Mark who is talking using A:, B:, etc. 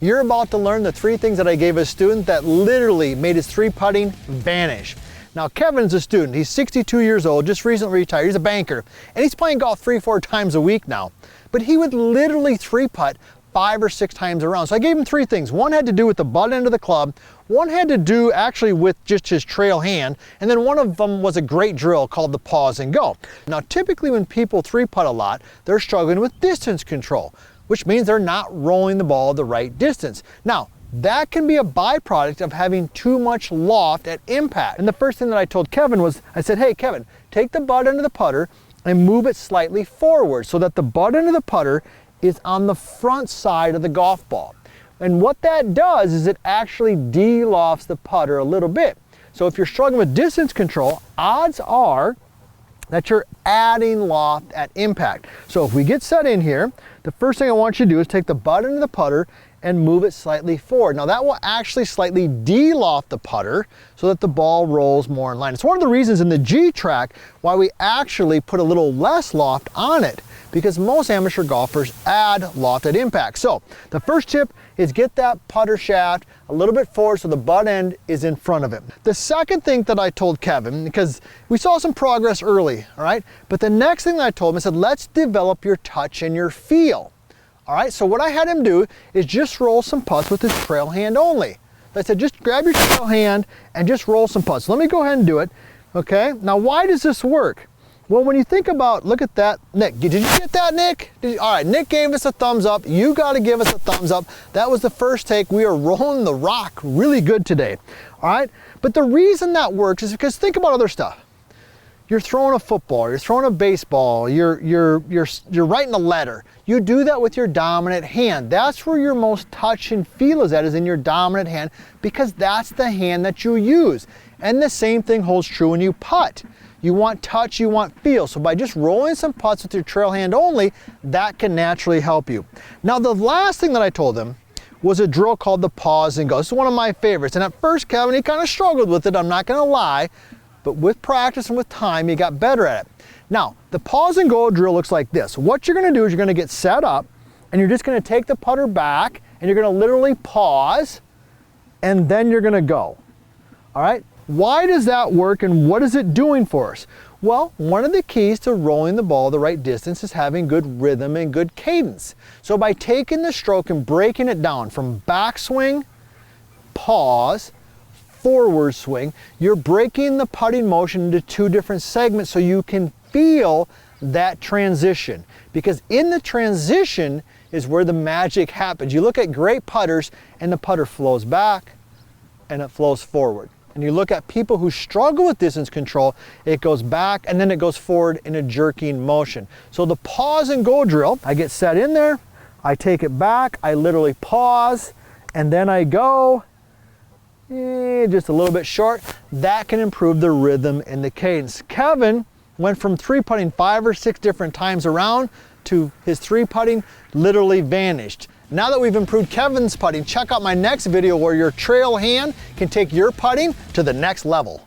A: You're about to learn the 3 things that I gave a student that literally made his 3 putting vanish. Now Kevin's a student, he's 62 years old, just recently retired, he's a banker, and he's playing golf 3-4 times a week now. But he would literally 3-putt 5 or 6 times around. So I gave him 3 things. One had to do with the butt end of the club, one had to do actually with just his trail hand, and then one of them was a great drill called the pause and go. Now typically when people 3-putt a lot, they're struggling with distance control, which means they're not rolling the ball the right distance. Now, that can be a byproduct of having too much loft at impact. And the first thing that I told Kevin was, I said, hey Kevin, take the butt end of the putter and move it slightly forward so that the butt end of the putter is on the front side of the golf ball. And what that does is it actually de-lofts the putter a little bit. So if you're struggling with distance control, odds are that you're adding loft at impact. So if we get set in here, the first thing I want you to do is take the butt end of the putter and move it slightly forward. Now that will actually slightly de-loft the putter so that the ball rolls more in line. It's one of the reasons in the G track why we actually put a little less loft on it, because most amateur golfers add loft at impact. So the first tip is get that putter shaft a little bit forward so the butt end is in front of him. The second thing that I told Kevin, because we saw some progress early, all right? But the next thing that I told him, I said, let's develop your touch and your feel. All right, so what I had him do is just roll some putts with his trail hand only. I said, just grab your trail hand and just roll some putts. Let me go ahead and do it, okay? Now, why does this work? Well, when you think about, look at that, Nick, did you get that, Nick? All right, Nick gave us a thumbs up. You gotta give us a thumbs up. That was the first take. We are rolling the rock really good today, all right? But the reason that works is because think about other stuff. You're throwing a football, you're throwing a baseball, you're writing a letter. You do that with your dominant hand. That's where your most touch and feel is at, is in your dominant hand, because that's the hand that you use. And the same thing holds true when you putt. You want touch, you want feel. So by just rolling some putts with your trail hand only, that can naturally help you. Now the last thing that I told them was a drill called the pause and go. This is one of my favorites. And at first, Kevin, he kind of struggled with it, I'm not gonna lie. But with practice and with time, you got better at it. Now, the pause and go drill looks like this. What you're gonna do is you're gonna get set up and you're just gonna take the putter back and you're gonna literally pause and then you're gonna go, all right? Why does that work and what is it doing for us? Well, one of the keys to rolling the ball the right distance is having good rhythm and good cadence. So by taking the stroke and breaking it down from backswing, pause, forward swing, you're breaking the putting motion into 2 different segments so you can feel that transition. Because in the transition is where the magic happens. You look at great putters and the putter flows back and it flows forward. And you look at people who struggle with distance control, it goes back and then it goes forward in a jerking motion. So the pause and go drill, I get set in there, I take it back, I literally pause, and then I go, just a little bit short. That can improve the rhythm and the cadence. Kevin went from 3-putting 5 or 6 different times around to his 3-putting literally vanished. Now that we've improved Kevin's putting, check out my next video where your trail hand can take your putting to the next level.